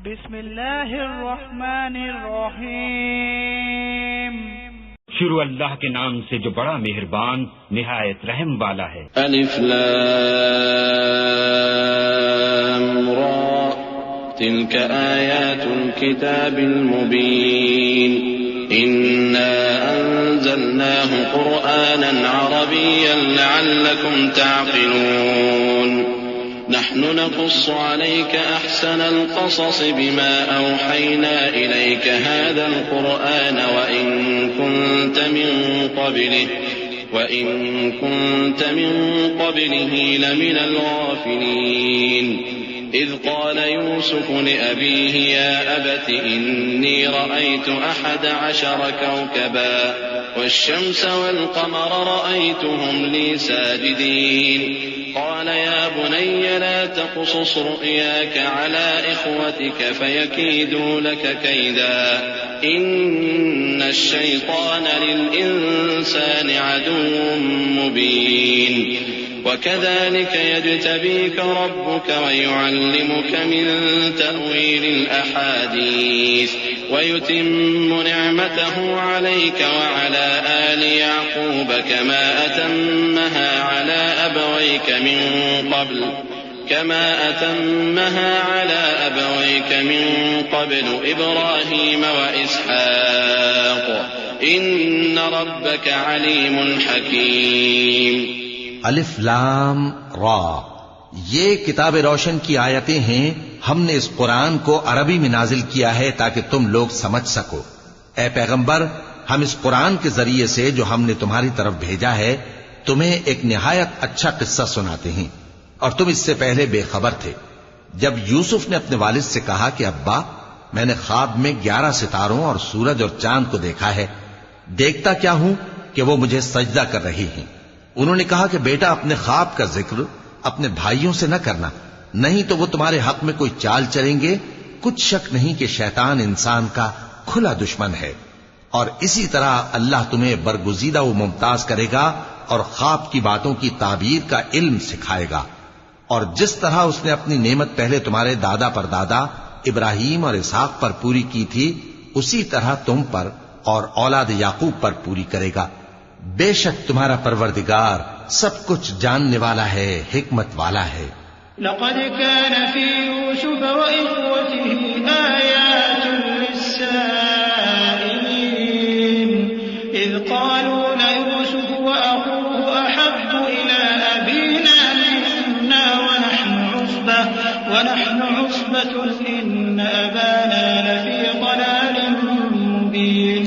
بسم اللہ الرحمن الرحیم. شروع اللہ کے نام سے جو بڑا مہربان نہایت رحم والا ہے. الف لام را تلك آیات الكتاب المبین إنا أنزلناه قرآنا عربيا لعلكم تعقلون نحن نقص عليك أحسن القصص بما أوحينا إليك هذا القرآن وإن كنت من قبله لمن الغافلين إذ قال يوسف لأبيه يا أبت إني رأيت 11 كوكبا والشمس والقمر رأيتهم لي ساجدين قال يا بني لا تقصص رؤياك على إخوتك فيكيدوا لك كيدا إن الشيطان للإنسان عدو مبين وكذلك يجتبيك ربك ويعلمك من تأويل الأحاديث ويتم نعمته عليك وعلى آل يعقوب كما أتمها على أبويك من قبل إبراهيم وإسحاق إن ربك عليم حكيم. الف لام را، یہ کتاب روشن کی آیتیں ہیں. ہم نے اس قرآن کو عربی میں نازل کیا ہے تاکہ تم لوگ سمجھ سکو. اے پیغمبر، ہم اس قرآن کے ذریعے سے جو ہم نے تمہاری طرف بھیجا ہے تمہیں ایک نہایت اچھا قصہ سناتے ہیں، اور تم اس سے پہلے بے خبر تھے. جب یوسف نے اپنے والد سے کہا کہ ابا، میں نے خواب میں 11 ستاروں اور سورج اور چاند کو دیکھا ہے، دیکھتا کیا ہوں کہ وہ مجھے سجدہ کر رہی ہیں. انہوں نے کہا کہ بیٹا، اپنے خواب کا ذکر اپنے بھائیوں سے نہ کرنا، نہیں تو وہ تمہارے حق میں کوئی چال چلیں گے. کچھ شک نہیں کہ شیطان انسان کا کھلا دشمن ہے، اور اسی طرح اللہ تمہیں برگزیدہ و ممتاز کرے گا اور خواب کی باتوں کی تعبیر کا علم سکھائے گا. اور جس طرح اس نے اپنی نعمت پہلے تمہارے دادا پر دادا ابراہیم اور اسحاق پر پوری کی تھی، اسی طرح تم پر اور اولاد یعقوب پر پوری کرے گا. بے شک تمہارا پروردگار سب کچھ جاننے والا ہے، حکمت والا ہے. لقد كان في يوسف وإخوته آيات للسائلين إذ قالوا ليوسف وأخوه أحب إلى أبينا منا ونحن عصبة إن أبانا لفي ضلال مبين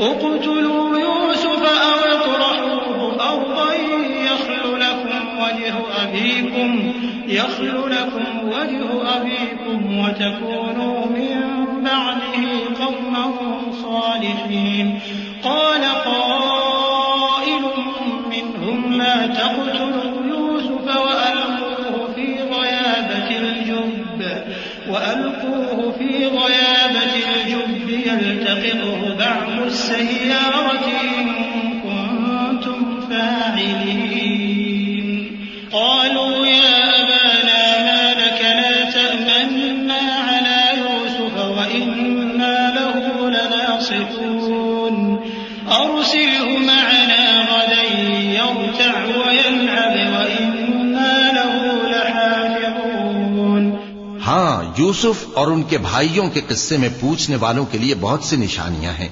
اقتلوا يوسف أو اطرحوه أرضا يخل لكم وجه أبيكم وتكونوا من بعده قوما صالحين. قال قائل منهم لا تقتلوا يوسف وألقوه في غيابة الجب يلتقطه بعض السيارة إن كنتم فاعلين. قالوا يا أبانا ما لك لا تأمنا على يوسف وإنا له لناصحون أرسله معنا غدا يرتع ويلعب وإنا له لحافظون. ہاں، یوسف اور ان کے بھائیوں کے قصے میں پوچھنے والوں کے لیے بہت سی نشانیاں ہیں.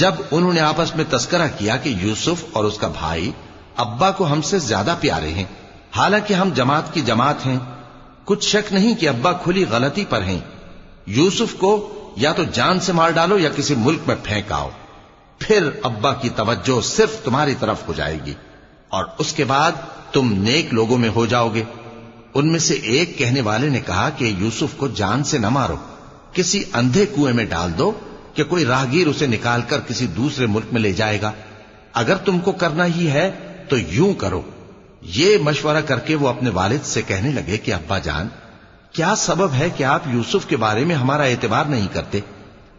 جب انہوں نے آپس میں تذکرہ کیا کہ یوسف اور اس کا بھائی ابا کو ہم سے زیادہ پیارے ہیں، حالانکہ ہم جماعت کی جماعت ہیں، کچھ شک نہیں کہ ابا کھلی غلطی پر ہیں. یوسف کو یا تو جان سے مار ڈالو یا کسی ملک میں پھینک آؤ، پھر ابا کی توجہ صرف تمہاری طرف ہو جائے گی اور اس کے بعد تم نیک لوگوں میں ہو جاؤ گے. ان میں سے ایک کہنے والے نے کہا کہ یوسف کو جان سے نہ مارو، کسی اندھے کنویں میں ڈال دو کہ کوئی راہگیر اسے نکال کر کسی دوسرے ملک میں لے جائے گا. اگر تم کو کرنا ہی ہے تو یوں کرو. یہ مشورہ کر کے وہ اپنے والد سے کہنے لگے کہ ابا جان، کیا سبب ہے کہ آپ یوسف کے بارے میں ہمارا اعتبار نہیں کرتے،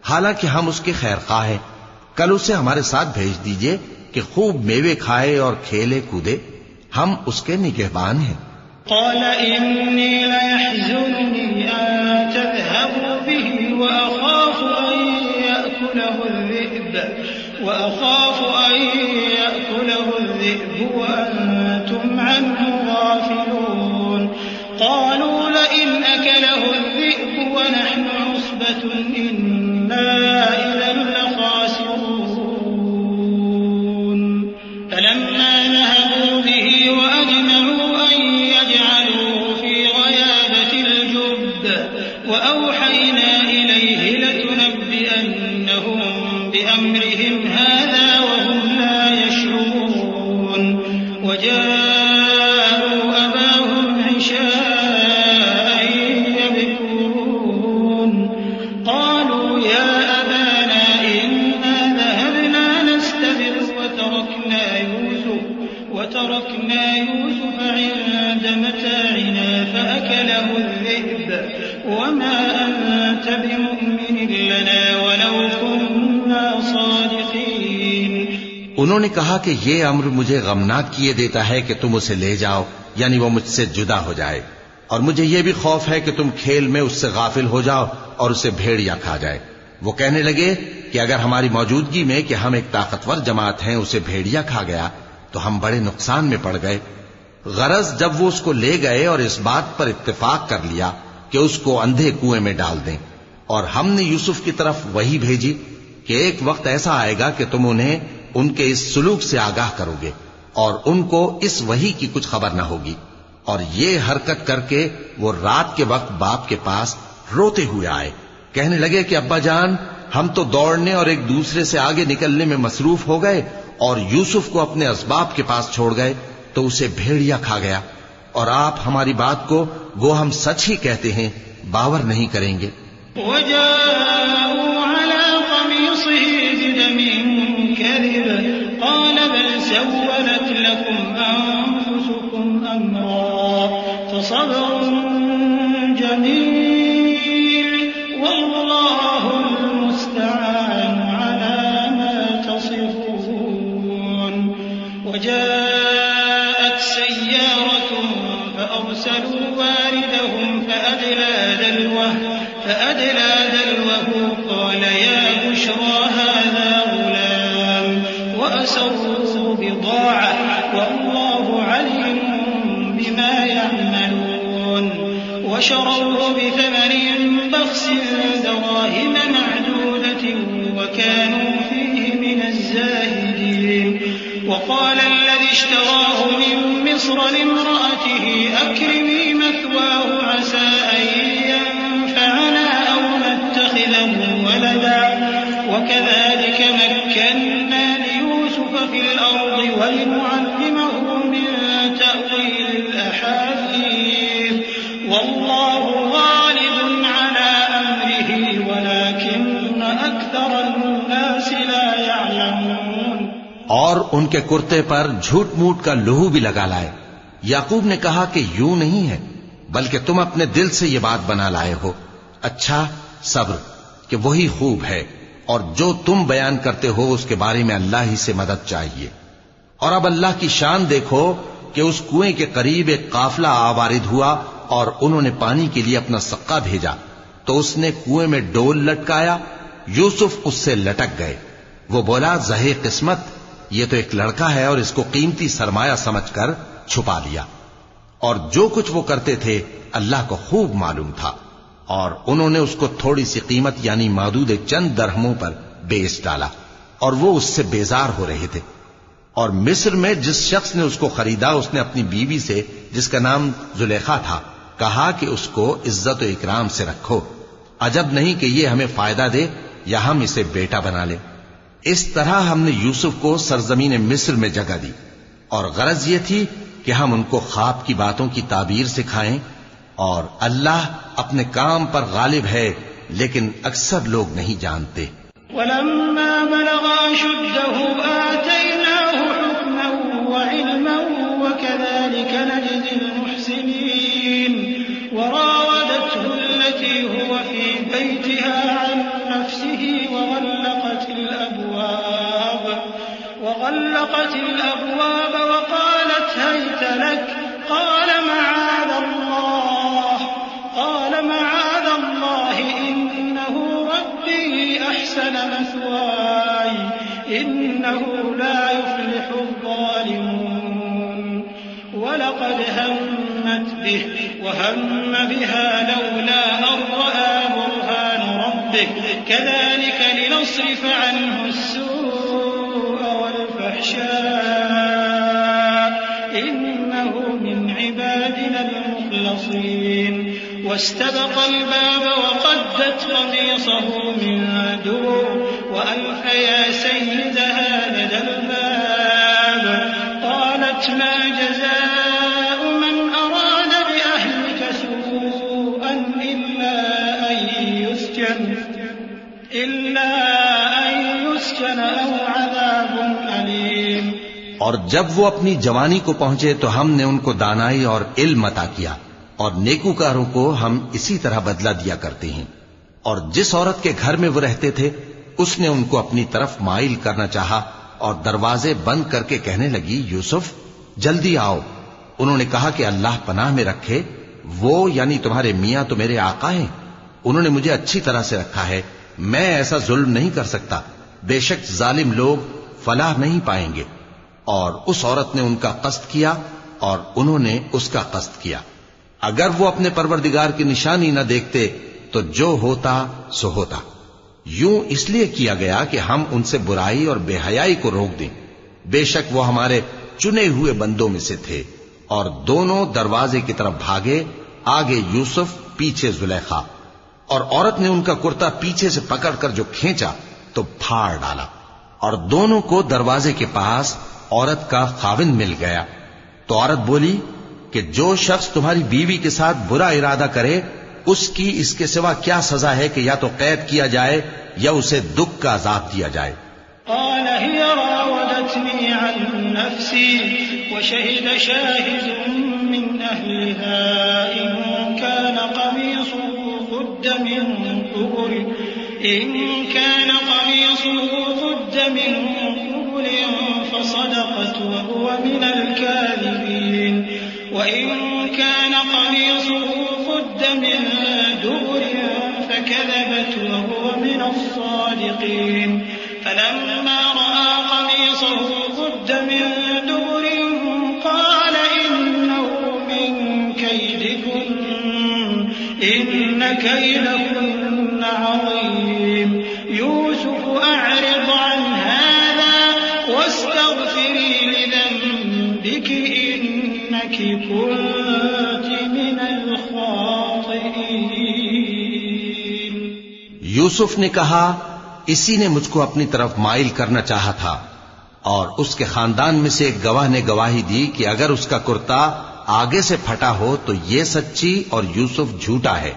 حالانکہ ہم اس کے خیر خواہ ہیں. کل اسے ہمارے ساتھ بھیج دیجئے کہ خوب میوے کھائے اور کھیلے کودے، ہم اس کے نگہبان ہیں. قال إني ليحزنني أن تذهبوا به وأخاف أن يأكله الذئب وأنتم عنه غافلون قالوا لئن أكله الذئب ونحن عصبة إنا إذا لخاسرون فلما ذهبوا به وأجمعوا أن يجعلوه في غيابة الجب وأوحينا إليه لتنبئنهم بأمرهم هذا وهم لا يشعرون وجاءوا أباهم عشاء يبكون قالوا يا أبانا إنا ذهبنا نستبق وتركنا يوسف عند متاعنا فأكله الذئب وما أنت بمؤمن لنا ولو كنا صادقين. انہوں نے کہا کہ یہ امر مجھے غمناک کیے دیتا ہے کہ تم اسے لے جاؤ، یعنی وہ مجھ سے جدا ہو جائے، اور مجھے یہ بھی خوف ہے کہ تم کھیل میں اس سے غافل ہو جاؤ اور اسے بھیڑیا کھا جائے. وہ کہنے لگے کہ اگر ہماری موجودگی میں کہ ہم ایک طاقتور جماعت ہیں اسے بھیڑیا کھا گیا تو ہم بڑے نقصان میں پڑ گئے. غرض جب وہ اس کو لے گئے اور اس بات پر اتفاق کر لیا کہ اس کو اندھے کنویں میں ڈال دیں، اور ہم نے یوسف کی طرف وحی بھیجی کہ ایک وقت ایسا آئے گا کہ تم انہیں ان کے اس سلوک سے آگاہ کرو گے اور ان کو اس وحی کی کچھ خبر نہ ہوگی. اور یہ حرکت کر کے وہ رات کے وقت باپ کے پاس روتے ہوئے آئے. کہنے لگے کہ ابا جان، ہم تو دوڑنے اور ایک دوسرے سے آگے نکلنے میں مصروف ہو گئے اور یوسف کو اپنے اسباب کے پاس چھوڑ گئے تو اسے بھیڑیا کھا گیا، اور آپ ہماری بات کو گو ہم سچ ہی کہتے ہیں باور نہیں کریں گے. وجاءوا على قميصه بدم كذب قال بل سولت لكم أنفسكم أمرا فصبر جميل والله المستعان على ما تصفون. وجاءت سيارة فأرسلوا واردهم فأدلى دلوه قال يا بشرى هذا غلام وأسروا بضاعة والله عليم بما يعملون. وشروه بثمن بخس دراهم معدودة وكانوا فيه من الزاهدين. وقال الذي اشتراه من مصر لامرأته أكرمي مثواه عسى أن ينفعنا أو نتخذه ولدا وكذلك مكنا ليوسف في الأرض ولنعلمه من تأويل الأحاديث والله غالب على أمره ولكن أكثر الناس لا يعلمون. اور ان کے کرتے پر جھوٹ موٹ کا لہو بھی لگا لائے. یعقوب نے کہا کہ یوں نہیں ہے بلکہ تم اپنے دل سے یہ بات بنا لائے ہو. اچھا صبر کہ وہی خوب ہے، اور جو تم بیان کرتے ہو اس کے بارے میں اللہ ہی سے مدد چاہیے. اور اب اللہ کی شان دیکھو کہ اس کنویں کے قریب ایک قافلہ آوارد ہوا اور انہوں نے پانی کے لیے اپنا سقا بھیجا تو اس نے کنویں میں ڈول لٹکایا. یوسف اس سے لٹک گئے. وہ بولا زہے قسمت، یہ تو ایک لڑکا ہے اور اس کو قیمتی سرمایہ سمجھ کر چھپا لیا. اور جو کچھ وہ کرتے تھے اللہ کو خوب معلوم تھا. اور انہوں نے اس کو تھوڑی سی قیمت یعنی معدود چند درہموں پر بیچ ڈالا اور وہ اس سے بیزار ہو رہے تھے. اور مصر میں جس شخص نے اس کو خریدا اس نے اپنی بیوی سے جس کا نام زلیخا تھا کہا کہ اس کو عزت و اکرام سے رکھو، عجب نہیں کہ یہ ہمیں فائدہ دے یا ہم اسے بیٹا بنا لیں. اس طرح ہم نے یوسف کو سرزمین مصر میں جگہ دی، اور غرض یہ تھی کہ ہم ان کو خواب کی باتوں کی تعبیر سکھائیں. اور اللہ اپنے کام پر غالب ہے لیکن اکثر لوگ نہیں جانتے. ولما بلغ أشده آتيناه حكما وعلما وكذلك نجزي المحسنين. وراودته التي هو في بيتها عن نفسه وغلقت الأبواب وقالت هيت لك قال معاذ إنه لا يفلح الظالمون ولقد همت به وهم بها لولا أن رأى برهان ربه كذلك لنصرف عنه السوء والفحشاء إنه من عبادنا المخلصين واستبق الباب وقدت قميصه من دبر وألف يا سيدها لدى الباب قالت ما جزاء من أراد بأهلك سوءا إلا أن يسجن أو عذاب أليم. اور جب وہ اپنی جوانی کو پہنچے تو ہم نے ان کو دانائی اور علم عطا کیا، اور نیکوکاروں کو ہم اسی طرح بدلہ دیا کرتے ہیں. اور جس عورت کے گھر میں وہ رہتے تھے اس نے ان کو اپنی طرف مائل کرنا چاہا اور دروازے بند کر کے کہنے لگی یوسف جلدی آؤ. انہوں نے کہا کہ اللہ پناہ میں رکھے، وہ یعنی تمہارے میاں تو میرے آقا ہیں، انہوں نے مجھے اچھی طرح سے رکھا ہے، میں ایسا ظلم نہیں کر سکتا، بے شک ظالم لوگ فلاح نہیں پائیں گے. اور اس عورت نے ان کا قصد کیا اور انہوں نے اس کا قصد کیا. اگر وہ اپنے پروردگار کی نشانی نہ دیکھتے تو جو ہوتا سو ہوتا. یوں اس لیے کیا گیا کہ ہم ان سے برائی اور بے حیائی کو روک دیں، بے شک وہ ہمارے چنے ہوئے بندوں میں سے تھے. اور دونوں دروازے کی طرف بھاگے، آگے یوسف پیچھے زلیخا. اور عورت نے ان کا کرتا پیچھے سے پکڑ کر جو کھینچا تو پھاڑ ڈالا، اور دونوں کو دروازے کے پاس عورت کا خاوند مل گیا. تو عورت بولی کہ جو شخص تمہاری بیوی کے ساتھ برا ارادہ کرے اس کی اس کے سوا کیا سزا ہے کہ یا تو قید کیا جائے یا اسے دکھ کا عذاب دیا جائے. قال هي راودتني عن نفسي وشهد شاهد من أهلها إن كان قميصه قد من قبل فصدقت وهو من الكاذبين وإن كان قميصه قد من دبر فكذبت وهو من الصادقين فلما رأى قميصه قد من دبر قال إنه من كيدكن إن كيدكن عظيم يوسف أعرض عن هذا واستغفري لذنبك إنك كنت من الخاطئين. یوسف نے کہا اسی نے مجھ کو اپنی طرف مائل کرنا چاہا تھا. اور اس کے خاندان میں سے ایک گواہ نے گواہی دی کہ اگر اس کا کرتا آگے سے پھٹا ہو تو یہ سچی اور یوسف جھوٹا ہے،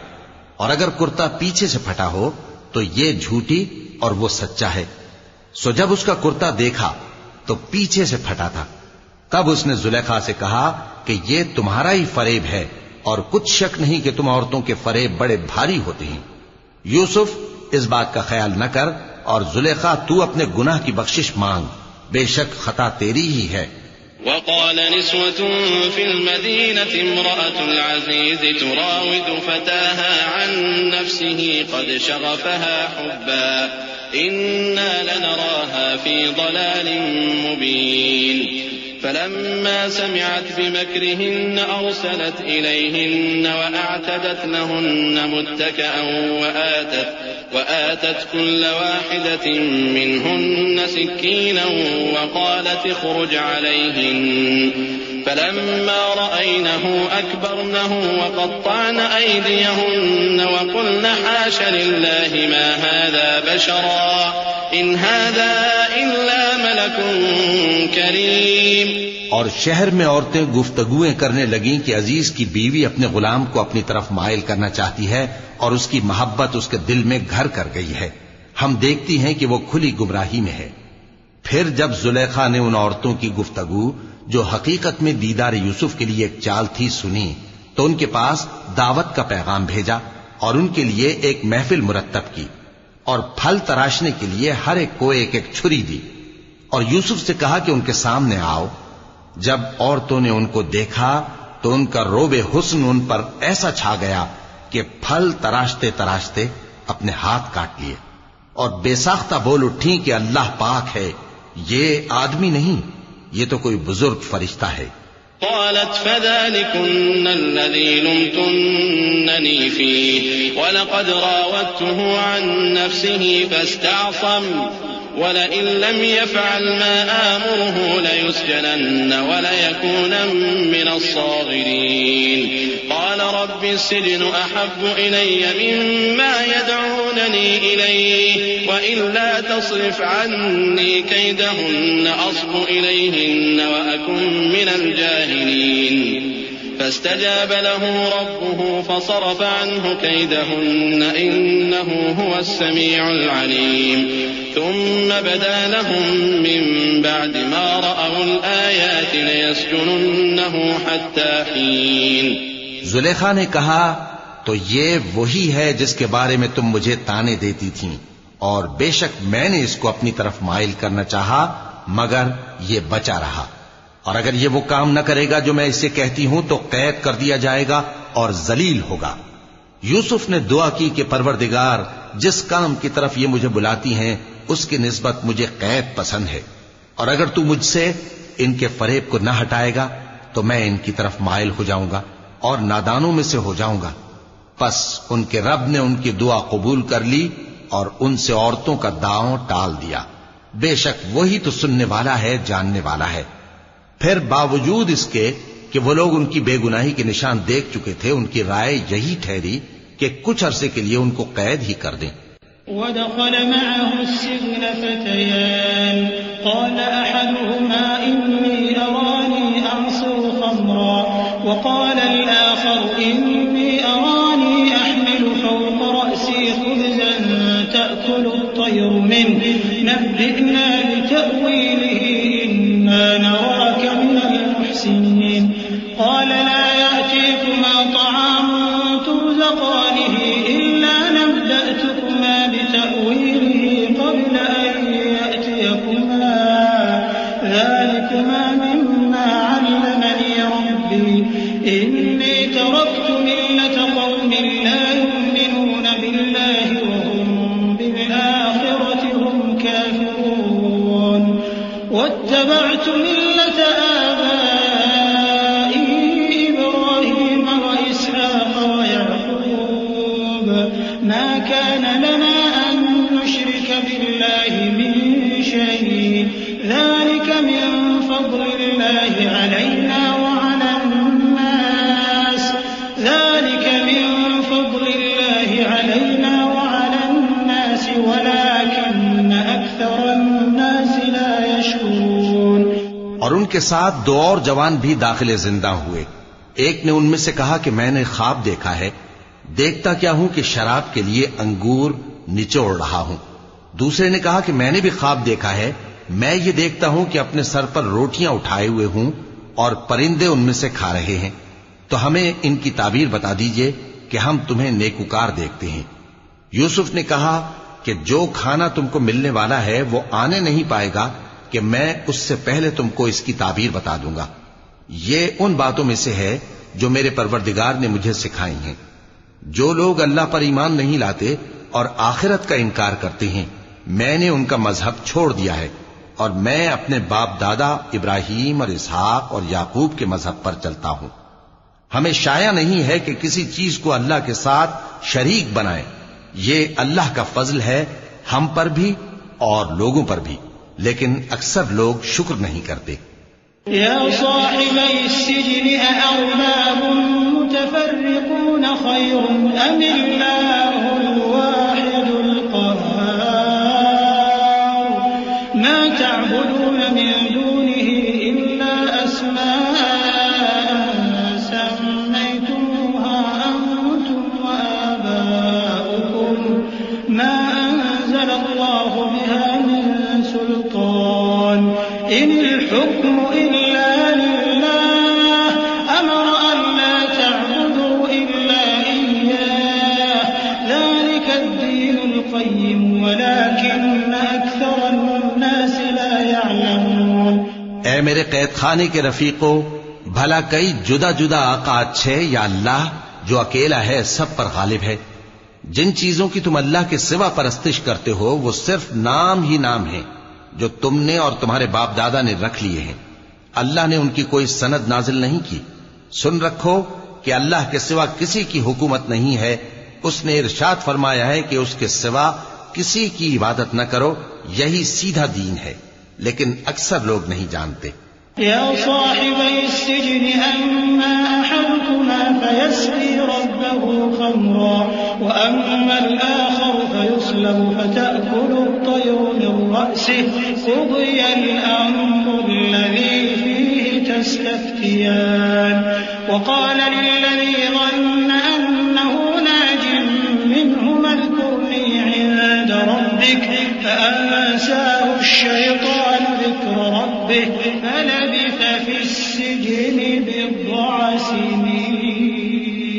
اور اگر کرتا پیچھے سے پھٹا ہو تو یہ جھوٹی اور وہ سچا ہے. سو جب اس کا کرتا دیکھا تو پیچھے سے پھٹا تھا، تب اس نے زلیخا سے کہا کہ یہ تمہارا ہی فریب ہے، اور کچھ شک نہیں کہ تم عورتوں کے فریب بڑے بھاری ہوتے ہیں. یوسف اس بات کا خیال نہ کر، اور زلیخا تو اپنے گناہ کی بخشش مانگ، بے شک خطا تیری ہی ہے. وقال نسوة في المدينة امرأة العزيز تراود فتاها عن نفسه قد شغفها حبا إنا لنراها في ضلال مبين. فلما سمعت بمكرهن أرسلت إليهن وأعتدت لهن متكئا وآتت كل واحدة منهن سكينا وقالت اخرج عليهن. فلما رأينه أكبرنه وقطعن أيديهن وقلن حاش لله ما هذا بشرا إن هذا إلا ملك کریم. اور شہر میں عورتیں گفتگویں کرنے لگیں کہ عزیز کی بیوی اپنے غلام کو اپنی طرف مائل کرنا چاہتی ہے اور اس کی محبت اس کے دل میں گھر کر گئی ہے، ہم دیکھتی ہیں کہ وہ کھلی گمراہی میں ہے. پھر جب زلیخا نے ان عورتوں کی گفتگو جو حقیقت میں دیدار یوسف کے لیے ایک چال تھی سنی تو ان کے پاس دعوت کا پیغام بھیجا اور ان کے لیے ایک محفل مرتب کی اور پھل تراشنے کے لیے ہر ایک کو ایک ایک چھری دی اور یوسف سے کہا کہ ان کے سامنے آؤ. جب عورتوں نے ان کو دیکھا تو ان کا روب حسن ان پر ایسا چھا گیا کہ پھل تراشتے تراشتے اپنے ہاتھ کاٹ لیے. اور بے ساختہ بول اٹھی کہ اللہ پاک ہے، یہ آدمی نہیں، یہ تو کوئی بزرگ فرشتہ ہے۔ قالت فذلكن الذي لمتنني فيه ولقد راودته عن نفسه فاستعصم ولئن لم يفعل ما آمره ليسجنن وليكونن من الصاغرين قال رب السجن أحب إلي مما يدعونني إليه وإلا تصرف عني كيدهن أصب إليهن وأكن من الجاهلين فاستجاب له ربه فصرف عنه كيدهن إنه هو السميع العليم ثم بدا لهم من بعد ما رأوا الآيات ليسجننه حتى حين۔ زلیخا نے کہا تو یہ وہی ہے جس کے بارے میں تم مجھے تانے دیتی تھیں، اور بے شک میں نے اس کو اپنی طرف مائل کرنا چاہا مگر یہ بچا رہا، اور اگر یہ وہ کام نہ کرے گا جو میں اسے کہتی ہوں تو قید کر دیا جائے گا اور ذلیل ہوگا۔ یوسف نے دعا کی کہ پروردگار جس کام کی طرف یہ مجھے بلاتی ہیں اس کی نسبت مجھے قید پسند ہے، اور اگر تو مجھ سے ان کے فریب کو نہ ہٹائے گا تو میں ان کی طرف مائل ہو جاؤں گا اور نادانوں میں سے ہو جاؤں گا۔ پس ان کے رب نے ان کی دعا قبول کر لی اور ان سے عورتوں کا داؤں ٹال دیا، بے شک وہی تو سننے والا ہے، جاننے والا ہے۔ پھر باوجود اس کے کہ وہ لوگ ان کی بے گناہی کے نشان دیکھ چکے تھے، ان کی رائے یہی ٹھہری کہ کچھ عرصے کے لیے ان کو قید ہی کر دیں۔ وَدَخَلَ مَعَهُ السِّجْنَ فَتَيَانِ قَالَ أَحَدُهُمَا إِنِّي أَرَانِي أَعْصِرُ خَمْرًا وَقَالَ الْآخَرُ إِنِّي أَرَانِي أَحْمِلُ فَوْقَ رَأْسِي خُبْزًا تَأْكُلُ الطَّيْرُ مِنْهُ نَبِّئْنَا بِتَأْوِيلِهِ إِنَّا نَرَاكَ مِنَ الْمُحْسِنِينَ قَالَ لَا يَأْتِيكُمَا طَعَامٌ تُرْزَقَانِهِ إِلَّا نَبَّأْتُكُمَا بِتَأْوِيلِهِ قَبْلَ أَن يَأْتِيَكُمَا ذَلِكُمَا مِمَّا عَلَّمَنِي رَبِّي إِنِّي تَرَكْتُ مِلَّةَ قَوْمٍ لَّا يُؤْمِنُونَ بِاللَّهِ وَهُم بِالْآخِرَةِ هُمْ كَافِرُونَ وَاتَّبَعْتُ مِلَّةَ آبَائِي إِبْرَاهِيمَ وَإِسْحَاقَ وَيَعْقُوبَ مَا كَانَ لَنَا أَن نُّشْرِكَ بِاللَّهِ مِن شَيْءٍ ذَلِكَ مِن فَضْلِ اللَّهِ عَلَيْنَا وَعَلَى النَّاسِ وَلَٰكِنَّ أَكْثَرَ النَّاسِ لَا يَشْكُرُونَ۔ اور ان کے ساتھ دو اور جوان بھی داخل زندہ ہوئے۔ ایک نے ان میں سے کہا کہ میں نے خواب دیکھا ہے، دیکھتا کیا ہوں کہ شراب کے لیے انگور نچوڑ رہا ہوں۔ دوسرے نے کہا کہ میں نے بھی خواب دیکھا ہے، میں یہ دیکھتا ہوں کہ اپنے سر پر روٹیاں اٹھائے ہوئے ہوں اور پرندے ان میں سے کھا رہے ہیں، تو ہمیں ان کی تعبیر بتا دیجئے کہ ہم تمہیں نیکوکار دیکھتے ہیں۔ یوسف نے کہا کہ جو کھانا تم کو ملنے والا ہے وہ آنے نہیں پائے گا کہ میں اس سے پہلے تم کو اس کی تعبیر بتا دوں گا۔ یہ ان باتوں میں سے ہے جو میرے پروردگار نے مجھے سکھائی ہیں۔ جو لوگ اللہ پر ایمان نہیں لاتے اور آخرت کا انکار کرتے ہیں، میں نے ان کا مذہب چھوڑ دیا ہے اور میں اپنے باپ دادا ابراہیم اور اسحاق اور یعقوب کے مذہب پر چلتا ہوں۔ ہمیں شایع نہیں ہے کہ کسی چیز کو اللہ کے ساتھ شریک بنائیں، یہ اللہ کا فضل ہے ہم پر بھی اور لوگوں پر بھی، لیکن اکثر لوگ شکر نہیں کرتے۔ یا صاحبی السجن أأرباب متفرقون خير أم الله الواحد القهار ما تعبدون من دونه إلا أسماء سميتموها أنتم وآباؤكم ما أنزل الله بها من سلطان إن الحكم إلا لله أمر أن لا تعبدوا إلا إياه ذلك الدين القيم ولكن أكثر الناس لا يعلمون۔ اے میرے قید خانے کے رفیقو، بھلا کئی جدا جدا آقا اچھے یا اللہ جو اکیلا ہے سب پر غالب ہے؟ جن چیزوں کی تم اللہ کے سوا پرستش کرتے ہو وہ صرف نام ہی نام ہیں جو تم نے اور تمہارے باپ دادا نے رکھ لیے ہیں. اللہ نے ان کی کوئی سند نازل نہیں کی. سن رکھو کہ اللہ کے سوا کسی کی حکومت نہیں ہے. اس نے ارشاد فرمایا ہے کہ اس کے سوا کسی کی عبادت نہ کرو. یہی سیدھا دین ہے، لیکن اکثر لوگ نہیں جانتے. يا صاحبي السجن أما أحدكما فيسقي ربه خمرا وأما الآخر فيصلب فتأكل الطير من رأسه قضي الأمر الذي فيه تستفتيان. وقال للذي ظن أنه ناج منهما اذكرني عند ربك فأنساه الشيطان ذكر ربه فلبث في السجن بضع سنين.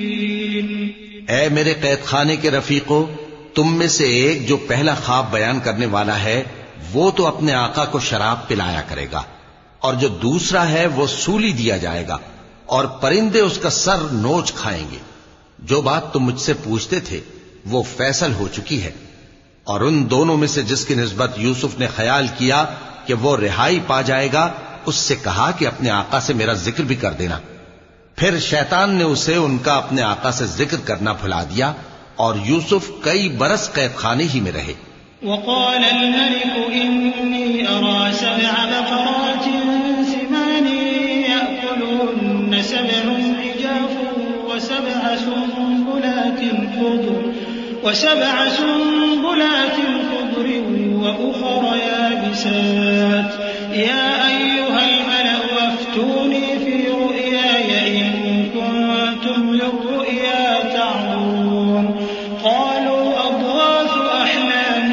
اے میرے قید خانے کے رفیقو، تم میں سے ایک جو پہلا خواب بیان کرنے والا ہے وہ تو اپنے آقا کو شراب پلایا کرے گا، اور جو دوسرا ہے وہ سولی دیا جائے گا اور پرندے اس کا سر نوچ کھائیں گے. جو بات تم مجھ سے پوچھتے تھے وہ فیصل ہو چکی ہے. اور ان دونوں میں سے جس کی نسبت یوسف نے خیال کیا کہ وہ رہائی پا جائے گا، اس سے کہا کہ اپنے آقا سے میرا ذکر بھی کر دینا. پھر شیطان نے اسے ان کا اپنے آقا سے ذکر کرنا بھلا دیا اور یوسف کئی برس قید خانے ہی میں رہے. وقال الملك إني أرى 7 بقرات سمان يأكلهن 7 عجاف وسبع سنبلات خضر وأخر يابسات. يا أيها الملأ أفتوني في رؤياي إن كنتم للرؤيا تعبرون. قالوا أضغاث أحلام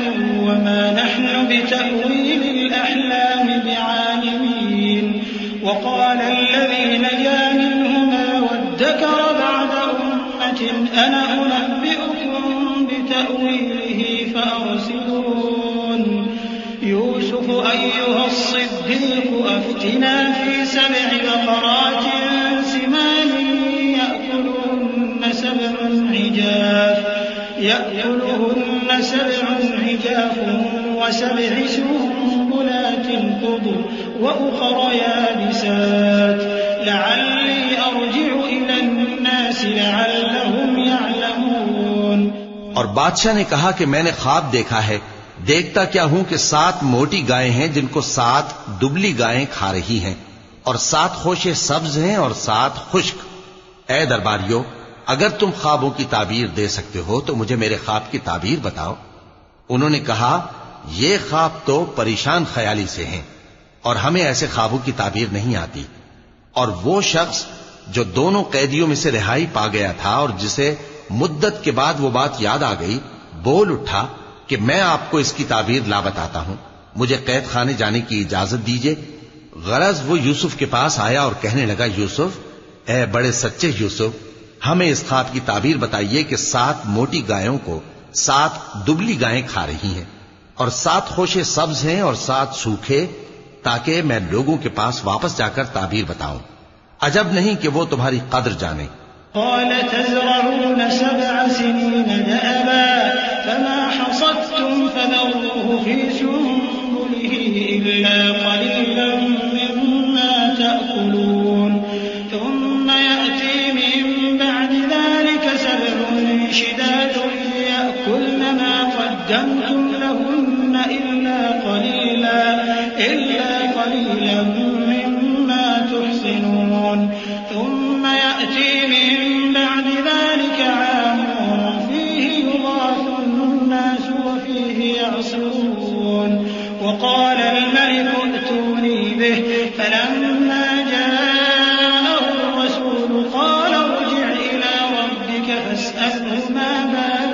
وما نحن بتأويل الأحلام بعالمين. وقال الذي نجا منهما وادكر بعد أمة أنا أنبئكم بتأويله فأرسلون. يوسف أيها الصديق أفتنا في 7 بقرات سمان يأكلهن 7 عجاف و7 سنبلات خضر وأخر يابسات لعلي أرجع إلى الناس لعلهم يعلمون. اور بادشاہ نے کہا کہ میں نے خواب دیکھا ہے، دیکھتا کیا ہوں کہ 7 موٹی گائیں ہیں جن کو 7 دبلی گائیں کھا رہی ہیں، اور 7 خوشے سبز ہیں اور 7 خشک. اے درباریو، اگر تم خوابوں کی تعبیر دے سکتے ہو تو مجھے میرے خواب کی تعبیر بتاؤ. انہوں نے کہا یہ خواب تو پریشان خیالی سے ہیں اور ہمیں ایسے خوابوں کی تعبیر نہیں آتی. اور وہ شخص جو دونوں قیدیوں میں سے رہائی پا گیا تھا اور جسے مدت کے بعد وہ بات یاد آ گئی، بول اٹھا کہ میں آپ کو اس کی تعبیر لا بتاتا ہوں، مجھے قید خانے جانے کی اجازت دیجیے. غرض وہ یوسف کے پاس آیا اور کہنے لگا، یوسف، اے بڑے سچے یوسف، ہمیں اس خواب کی تعبیر بتائیے کہ 7 موٹی گایوں کو 7 دبلی گائیں کھا رہی ہیں اور 7 خوشے سبز ہیں اور 7 سوکھے، تاکہ میں لوگوں کے پاس واپس جا کر تعبیر بتاؤں. عجب نہیں کہ وہ تمہاری قدر جانے. قال تزرعون 7 سنين دأبا فما حصدتم فذروه في سنبله إلا قليلا مما تأكلون. ثم يأتي من بعد ذلك 7 شداد يأكلن ما قدمتم لهن إلا قليلا مما تحصنون. ثم يأتي من بعد ذلك عام فيه يغاث الناس وفيه يعصرون. وقال الملك ائتوني به فلما جاءه الرسول قال ارجع إلى ربك فاسأله ما بال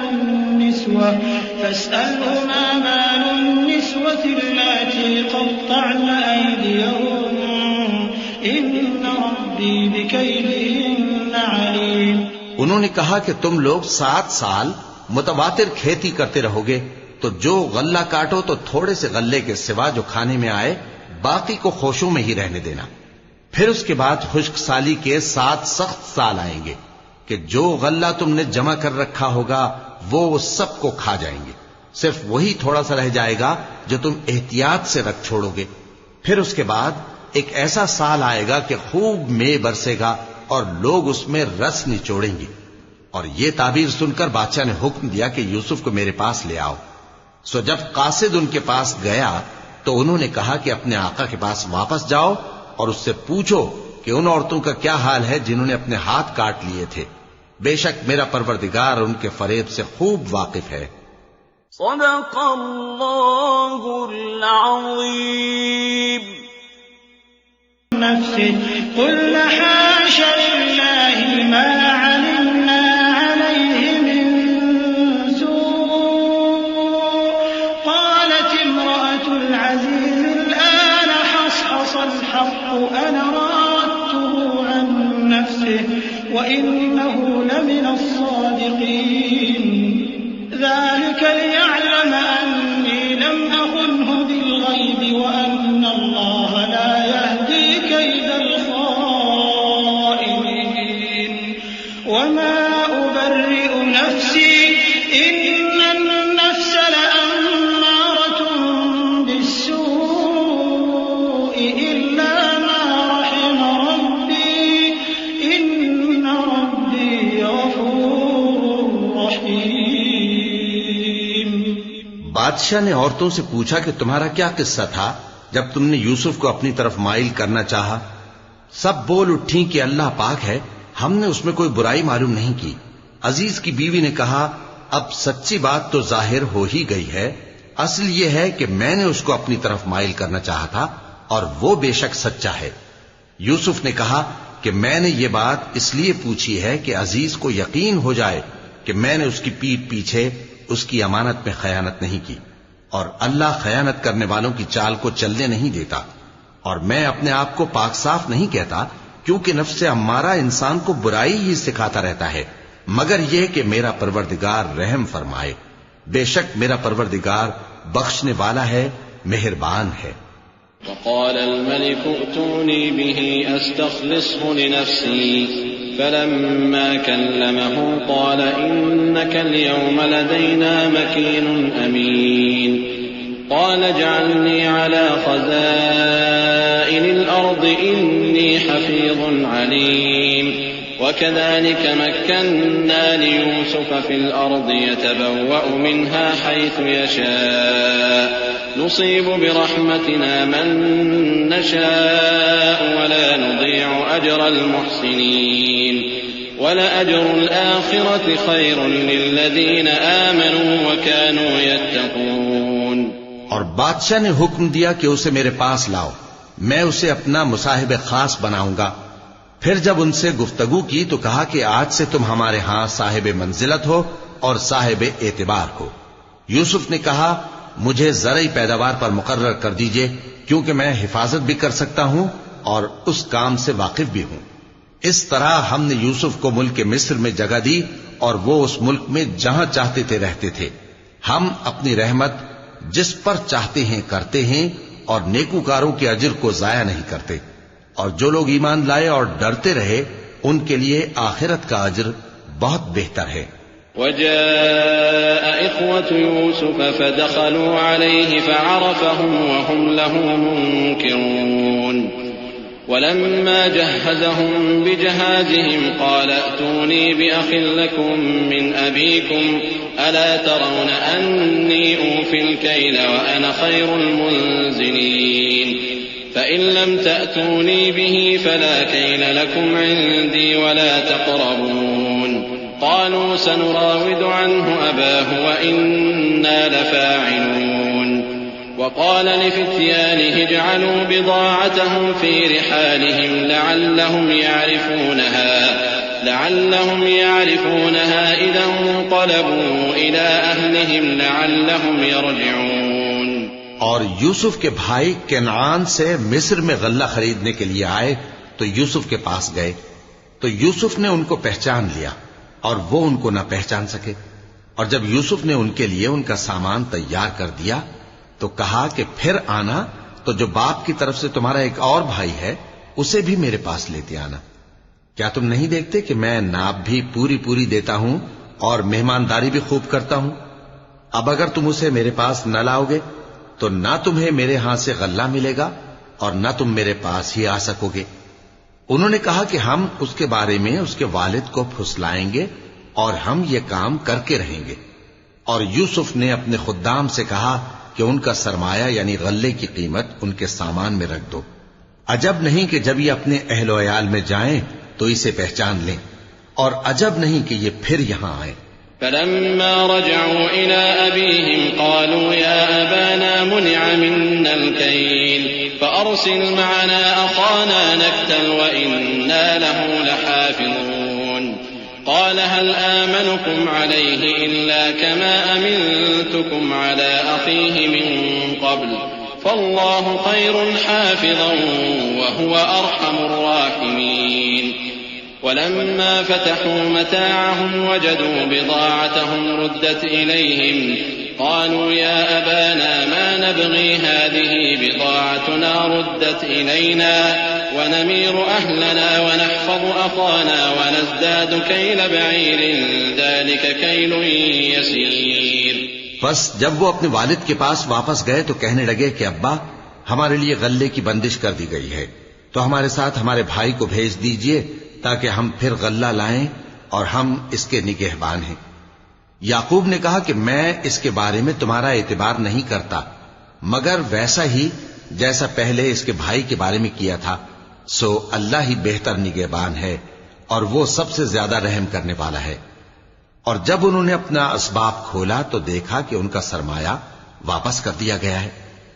النسوة اللاتي قطعن أيديهن إن ربي بكيدهن عليم. انہوں نے کہا کہ تم لوگ 7 سال متواتر کھیتی کرتے رہو گے تو جو غلہ کاٹو تو تھوڑے سے غلے کے سوا جو کھانے میں آئے باقی کو خوشوں میں ہی رہنے دینا. پھر اس کے بعد خشک سالی کے 7 سخت سال آئیں گے کہ جو غلہ تم نے جمع کر رکھا ہوگا وہ سب کو کھا جائیں گے، صرف وہی تھوڑا سا رہ جائے گا جو تم احتیاط سے رکھ چھوڑو گے۔ پھر اس کے بعد ایک ایسا سال آئے گا کہ خوب مے برسے گا اور لوگ اس میں رس نچوڑیں گے۔ اور یہ تعبیر سن کر بادشاہ نے حکم دیا کہ یوسف کو میرے پاس لے آؤ۔ سو جب قاصد ان کے پاس گیا تو انہوں نے کہا کہ اپنے آقا کے پاس واپس جاؤ اور اس سے پوچھو کہ ان عورتوں کا کیا حال ہے جنہوں نے اپنے ہاتھ کاٹ لیے تھے، بے شک میرا پروردگار ان کے فریب سے خوب واقف ہے۔ صدق اللہ العظیم۔ قل حاش لله ما علمنا عليه من سوء قالت امرأة العزيز الآن حصحص الحق أنا راودته عن نفسه وإنه لمن الصادقين ذلك ليعلم أني لم أخنه بالغيب وأن الله لا يهدي كيد الخائنين وما أبرئ نفسي إن النفس لأمارة بالسوء إلا ما رحم ربي إن ربي غفور رحيم۔ بادشاہ نے عورتوں سے پوچھا کہ تمہارا کیا قصہ تھا جب تم نے یوسف کو اپنی طرف مائل کرنا چاہا؟ سب بول اٹھیں کہ اللہ پاک ہے، ہم نے اس میں کوئی برائی معلوم نہیں کی۔ عزیز کی بیوی نے کہا اب سچی بات تو ظاہر ہو ہی گئی ہے، اصل یہ ہے کہ میں نے اس کو اپنی طرف مائل کرنا چاہا تھا اور وہ بے شک سچا ہے۔ یوسف نے کہا کہ میں نے یہ بات اس لیے پوچھی ہے کہ عزیز کو یقین ہو جائے کہ میں نے اس کی پیٹھ پیچھے اس کی امانت میں خیانت نہیں کی، اور اللہ خیانت کرنے والوں کی چال کو چلنے نہیں دیتا۔ اور میں اپنے آپ کو پاک صاف نہیں کہتا، کیونکہ نفس امارہ انسان کو برائی ہی سکھاتا رہتا ہے، مگر یہ کہ میرا پروردگار رحم فرمائے، بے شک میرا پروردگار بخشنے والا ہے، مہربان ہے۔ وقال الملك ائتوني به أستخلصه لنفسي فلما كلمه قال إنك اليوم لدينا مكين أمين قال اجعلني على خزائن الأرض إني حفيظ عليم وكذلك مكنا ليوسف في الأرض يتبوأ منها حيث يشاء نصيب برحمتنا من نشاء ولا نضيع أجر المحسنين ولأجر الآخرة خير للذين آمنوا وكانوا يتقون۔ اور بادشاہ نے حکم دیا کہ اسے میرے پاس لاؤ، میں اسے اپنا مصاحب خاص بناؤں گا۔ پھر جب ان سے گفتگو کی تو کہا کہ آج سے تم ہمارے ہاں صاحب منزلت ہو اور صاحب اعتبار ہو۔ یوسف نے کہا مجھے زرعی پیداوار پر مقرر کر دیجئے، کیونکہ میں حفاظت بھی کر سکتا ہوں اور اس کام سے واقف بھی ہوں۔ اس طرح ہم نے یوسف کو ملک مصر میں جگہ دی اور وہ اس ملک میں جہاں چاہتے تھے رہتے تھے۔ ہم اپنی رحمت جس پر چاہتے ہیں کرتے ہیں اور نیکوکاروں کے اجر کو ضائع نہیں کرتے، اور جو لوگ ایمان لائے اور ڈرتے رہے ان کے لیے آخرت کا اجر بہت بہتر ہے۔ وجاء إخوة يوسف فدخلوا عليه فعرفهم وهم له منكرون ولما جهزهم بجهازهم قال ائتوني بأخ لكم من أبيكم ألا ترون أني أوفي الكيل وأنا خير المنزلين فإن لم تأتوني به فلا كيل لكم عندي ولا تقربون قالوا سنراود عنه أباه وإنا لفاعلون وقال لفتيانه اجعلوا بضاعتهم في رحالهم لعلهم يعرفونها إذا انقلبوا إلى أهلهم لعلهم يرجعون۔ اور یوسف کے بھائی کنعان سے مصر میں غلہ خریدنے کے لیے آئے تو یوسف کے پاس گئے، تو یوسف نے ان کو پہچان لیا اور وہ ان کو نہ پہچان سکے۔ اور جب یوسف نے ان کے لیے ان کا سامان تیار کر دیا تو کہا کہ پھر آنا تو جو باپ کی طرف سے تمہارا ایک اور بھائی ہے اسے بھی میرے پاس لیتے آنا۔ کیا تم نہیں دیکھتے کہ میں ناب بھی پوری پوری دیتا ہوں اور مہمانداری بھی خوب کرتا ہوں. اب اگر تم اسے میرے پاس نہ لاؤ گے تو نہ تمہیں میرے ہاں سے غلہ ملے گا اور نہ تم میرے پاس ہی آ سکو گے. انہوں نے کہا کہ ہم اس کے بارے میں اس کے والد کو پھسلائیں گے اور ہم یہ کام کر کے رہیں گے. اور یوسف نے اپنے خدام سے کہا کہ ان کا سرمایہ یعنی غلے کی قیمت ان کے سامان میں رکھ دو. عجب نہیں کہ جب یہ اپنے اہل و عیال میں جائیں تو اسے پہچان لیں، اور عجب نہیں کہ یہ پھر یہاں آئیں. فلما رجعوا إلى أبيهم قالوا يا أبانا منع منا الكيل فأرسل معنا أخانا نكتل وإنا له لحافظون. قال هل آمنكم عليه إلا كما أمنتكم على أخيه من قبل فالله خير حافظا وهو أرحم الراحمين. ولما فتحوا متاعهم وجدوا بضاعتهم ردت إليهم قالوا يا أبانا ما نبغي هذه بضاعتنا ردت إلينا ونمير أهلنا ونحفظ أخانا ونزداد كيل بعير ذلك كيل يسير. بس جب وہ اپنے والد کے پاس واپس گئے تو کہنے لگے کہ ابا ہمارے لیے غلے کی بندش کر دی گئی ہے تو ہمارے ساتھ ہمارے بھائی کو بھیج دیجئے تاکہ ہم پھر غلہ لائیں اور ہم اس کے نگہبان ہیں. یعقوب نے کہا کہ میں اس کے بارے میں تمہارا اعتبار نہیں کرتا مگر ویسا ہی جیسا پہلے اس کے بھائی کے بارے میں کیا تھا. سو اللہ ہی بہتر نگہبان ہے اور وہ سب سے زیادہ رحم کرنے والا ہے. اور جب انہوں نے اپنا اسباب کھولا تو دیکھا کہ ان کا سرمایہ واپس کر دیا گیا ہے.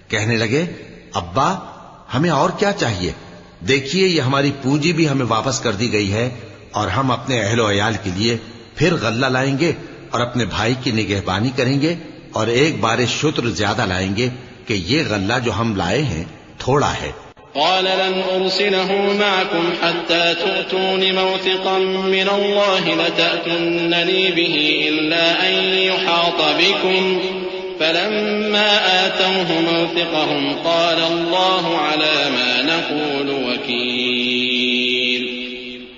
کہنے لگے ابا ہمیں اور کیا چاہیے؟ دیکھیے یہ ہماری پونجی بھی ہمیں واپس کر دی گئی ہے اور ہم اپنے اہل و عیال کے لیے پھر غلہ لائیں گے اور اپنے بھائی کی نگہبانی کریں گے اور ایک بار شتر زیادہ لائیں گے کہ یہ غلہ جو ہم لائے ہیں تھوڑا ہے. قال لن أرسله معكم حتى تؤتون موثقا من الله لتأتونني به إلا أن يحاط بكم فلما آتوه موثقهم قال الله على ما نقول وكيل.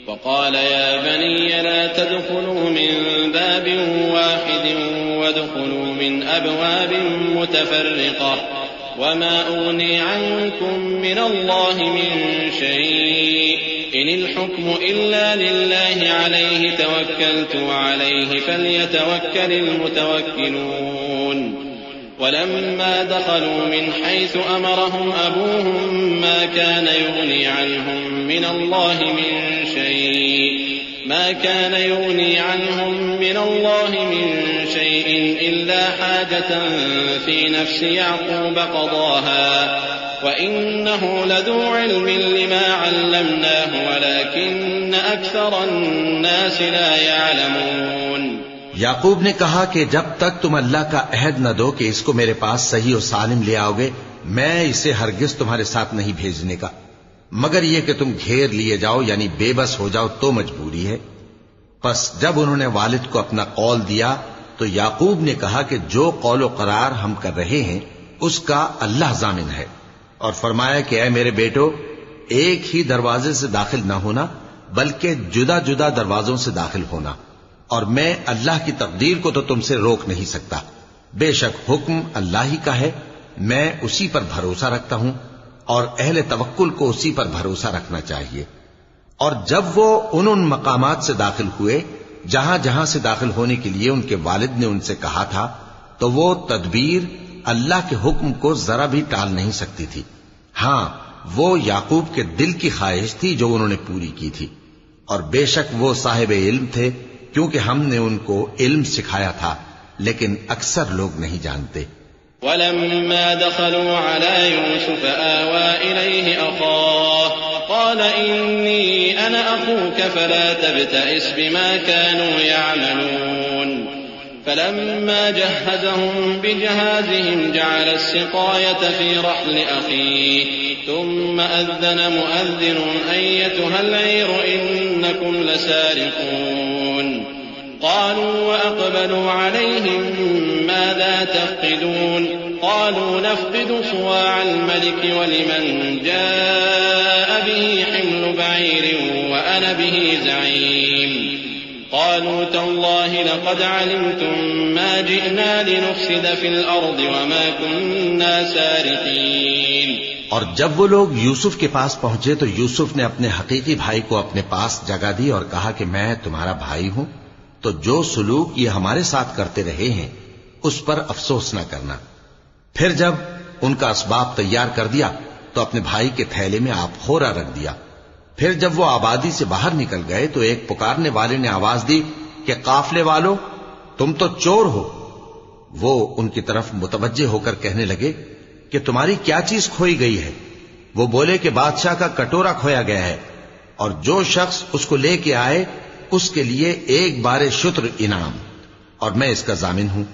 وقال يا بني لا تدخلوا من باب واحد وادخلوا من أبواب متفرقة وما أغني عنكم من الله من شيء إن الحكم إلا لله عليه توكلت وعليه فليتوكل المتوكلون. ولما دخلوا من حيث أمرهم أبوهم ما كان يغني عنهم من الله من شيء إلا حاجة في نفس يعقوب قضاها وإنه لذو علم لما علمناه ولكن أكثر الناس لا يعلمون. یعقوب نے کہا کہ جب تک تم اللہ کا عہد نہ دو کہ اس کو میرے پاس صحیح و سالم لے آؤ گے میں اسے ہرگز تمہارے ساتھ نہیں بھیجنے کا مگر یہ کہ تم گھیر لیے جاؤ یعنی بے بس ہو جاؤ تو مجبوری ہے. پس جب انہوں نے والد کو اپنا قول دیا تو یعقوب نے کہا کہ جو قول و قرار ہم کر رہے ہیں اس کا اللہ ضامن ہے اور فرمایا کہ اے میرے بیٹو ایک ہی دروازے سے داخل نہ ہونا بلکہ جدا جدا دروازوں سے داخل ہونا اور میں اللہ کی تقدیر کو تو تم سے روک نہیں سکتا. بے شک حکم اللہ ہی کا ہے میں اسی پر بھروسہ رکھتا ہوں اور اہل توکل کو اسی پر بھروسہ رکھنا چاہیے. اور جب وہ ان مقامات سے داخل ہوئے جہاں جہاں سے داخل ہونے کے لیے ان کے والد نے ان سے کہا تھا تو وہ تدبیر اللہ کے حکم کو ذرا بھی ٹال نہیں سکتی تھی. ہاں وہ یعقوب کے دل کی خواہش تھی جو انہوں نے پوری کی تھی اور بے شک وہ صاحب علم تھے کیونکہ ہم نے ان کو علم سکھایا تھا لیکن اکثر لوگ نہیں جانتے. ولما دخلوا على يوسف آوى إليه أخاه قال إني أنا أخوك فلا تبتئس بما كانوا يعملون. فلما جهزهم بجهازهم جعل السقاية في رحل أخيه ثم أذن مؤذن أيتها العير إنكم لسارقون. قالوا وأقبلوا عليهم ماذا تفقدون قالوا نفقد صواع الملك ولمن جاء به حمل بعير وأنا به زعيم. قالوا تالله لقد علمتم ما جئنا لنفسد في الأرض وما كنا سارقين. اور جب وہ لوگ یوسف کے پاس پہنچے تو یوسف نے اپنے حقیقی بھائی کو اپنے پاس جگہ دی اور کہا کہ میں تمہارا بھائی ہوں، تو جو سلوک یہ ہمارے ساتھ کرتے رہے ہیں اس پر افسوس نہ کرنا. پھر جب ان کا اسباب تیار کر دیا تو اپنے بھائی کے تھیلے میں آپ خورا رکھ دیا. پھر جب وہ آبادی سے باہر نکل گئے تو ایک پکارنے والے نے آواز دی کہ قافلے والو، تم تو چور ہو. وہ ان کی طرف متوجہ ہو کر کہنے لگے کہ تمہاری کیا چیز کھوئی گئی ہے؟ وہ بولے کہ بادشاہ کا کٹورا کھویا گیا ہے، اور جو شخص اس کو لے کے آئے اس کے لیے ایک بار شتر انعام، اور میں اس کا ضامن ہوں.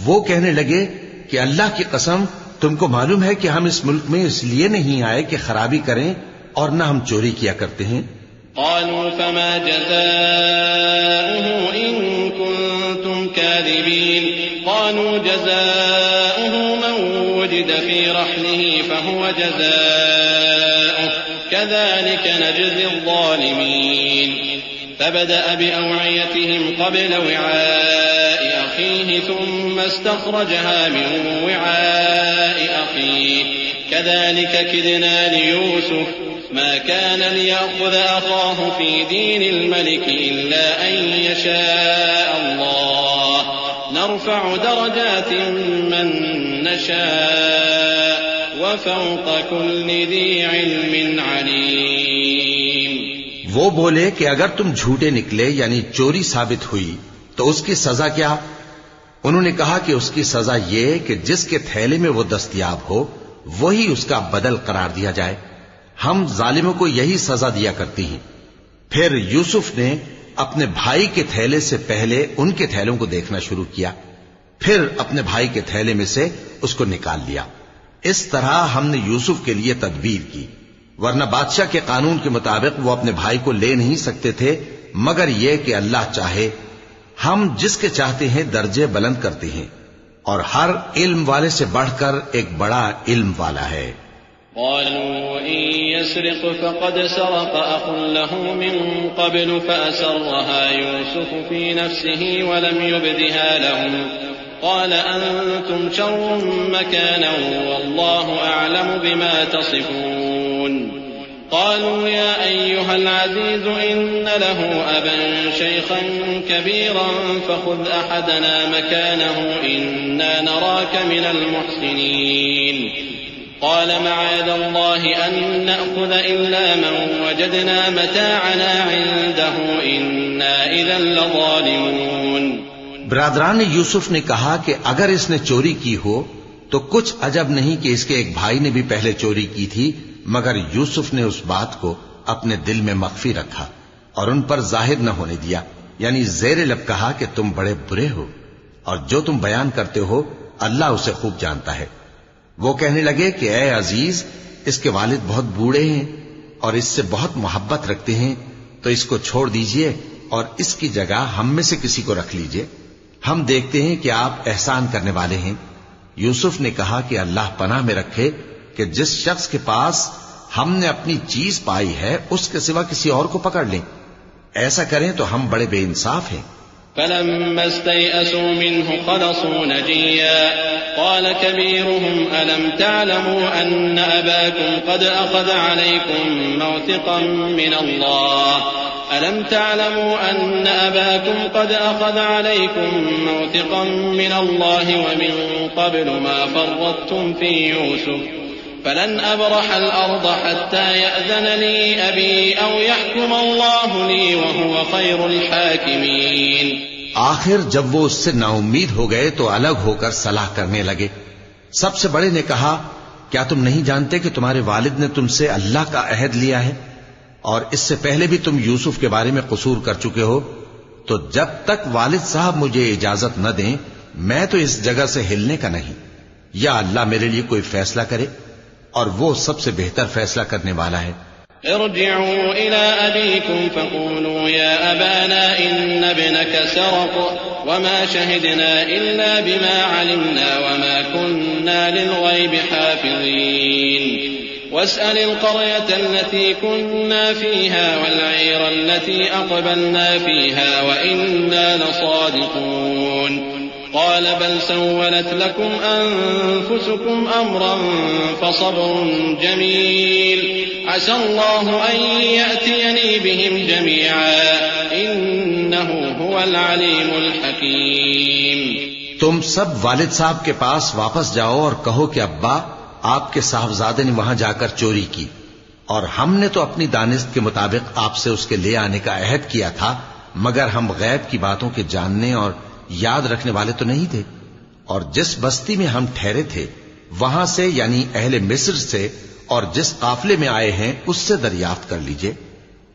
وہ کہنے لگے کہ اللہ کی قسم، تم کو معلوم ہے کہ ہم اس ملک میں اس لیے نہیں آئے کہ خرابی کریں اور نہ ہم چوری کیا کرتے ہیں. قالوا فما جزاؤه إن كنتم كاذبين. قالوا جزاؤه من وجد في رحله فهو جزاؤه كذلك نجزي الظالمين. فبدأ بأوعيتهم قبل وعاء أخيه ثم استخرجها من وعاء أخيه كذلك كدنا ليوسف ما كان ليأخذ أخاه في دين الملك إلا أن يشاء الله نرفع درجات من نشاء وفوق كل ذي علم عليم. وہ بولے کہ اگر تم جھوٹے نکلے یعنی چوری ثابت ہوئی تو اس کی سزا کیا؟ انہوں نے کہا کہ اس کی سزا یہ کہ جس کے تھیلے میں وہ دستیاب ہو وہی اس کا بدل قرار دیا جائے. ہم ظالموں کو یہی سزا دیا کرتی ہیں. پھر یوسف نے اپنے بھائی کے تھیلے سے پہلے ان کے تھیلوں کو دیکھنا شروع کیا، پھر اپنے بھائی کے تھیلے میں سے اس کو نکال لیا. اس طرح ہم نے یوسف کے لیے تدبیر کی، ورنہ بادشاہ کے قانون کے مطابق وہ اپنے بھائی کو لے نہیں سکتے تھے مگر یہ کہ اللہ چاہے. ہم جس کے چاہتے ہیں درجے بلند کرتے ہیں، اور ہر علم والے سے بڑھ کر ایک بڑا علم والا ہے. قالوا إن يسرق فقد سرق أخ له من قبل فأسرها يوسف في نفسه ولم يبدها لهم قال أنتم شر مكانا والله أعلم بما تصفون. قالوا يا أيها العزيز إن له أبا شيخا كبيرا فخذ أحدنا مكانه إنا نراك من المحسنين. قال معاذ الله أن نأخذ إلا من وجدنا متاعنا عنده إنا إذا لظالمون. برادران یوسف نے کہا کہ اگر اس نے چوری کی ہو تو کچھ عجب نہیں کہ اس کے ایک بھائی نے بھی پہلے چوری کی تھی، مگر یوسف نے اس بات کو اپنے دل میں مخفی رکھا اور ان پر ظاہر نہ ہونے دیا، یعنی زیر لب کہا کہ تم بڑے برے ہو اور جو تم بیان کرتے ہو اللہ اسے خوب جانتا ہے. وہ کہنے لگے کہ اے عزیز، اس کے والد بہت بوڑھے ہیں اور اس سے بہت محبت رکھتے ہیں، تو اس کو چھوڑ دیجئے اور اس کی جگہ ہم میں سے کسی کو رکھ لیجئے، ہم دیکھتے ہیں کہ آپ احسان کرنے والے ہیں. یوسف نے کہا کہ اللہ پناہ میں رکھے کہ جس شخص کے پاس ہم نے اپنی چیز پائی ہے اس کے سوا کسی اور کو پکڑ لیں. ایسا کریں تو ہم بڑے بے انصاف ہیں. فلما استيئسوا منه خلصوا نجيا قال كبيرهم ألم تعلموا أن أباكم قد أخذ عليكم موثقا من الله ألم تعلموا أن أباكم قد أخذ عليكم موثقا من الله ومن قبل ما فرطتم في يوسف فلن أبرح الأرض حتى يأذن لي أبي أو يحكم الله لي وهو خير الحاكمين. آخر جب وہ اس سے نا امید ہو گئے تو الگ ہو کر صلاح کرنے لگے. سب سے بڑے نے کہا کیا تم نہیں جانتے کہ تمہارے والد نے تم سے اللہ کا عہد لیا ہے اور اس سے پہلے بھی تم یوسف کے بارے میں قصور کر چکے ہو، تو جب تک والد صاحب مجھے اجازت نہ دیں میں تو اس جگہ سے ہلنے کا نہیں، یا اللہ میرے لیے کوئی فیصلہ کرے اور وہ سب سے بہتر فیصلہ کرنے والا ہے. ارجعوا إلى أبيكم فقولوا يا أبانا إن ابنك سرق وما شهدنا إلا بما علمنا وما كنا للغيب حافظين. واسأل القرية التي كنا فيها والعير التي أقبلنا فيها وإنا لصادقون قال بل سولت لكم أنفسكم أمرا فصبر جميل عسى الله أن يأتيني بهم جميعا إنه هو العليم الحكيم. تم سب والد صاحب کے پاس واپس جاؤ اور کہو کہ ابا آپ کے صاحبزادے نے وہاں جا کر چوری کی، اور ہم نے تو اپنی دانست کے مطابق آپ سے اس کے لے آنے کا عہد کیا تھا، مگر ہم غیب کی باتوں کے جاننے اور یاد رکھنے والے تو نہیں تھے. اور جس بستی میں ہم ٹھہرے تھے وہاں سے یعنی اہل مصر سے اور جس قافلے میں آئے ہیں اس سے دریافت کر لیجئے،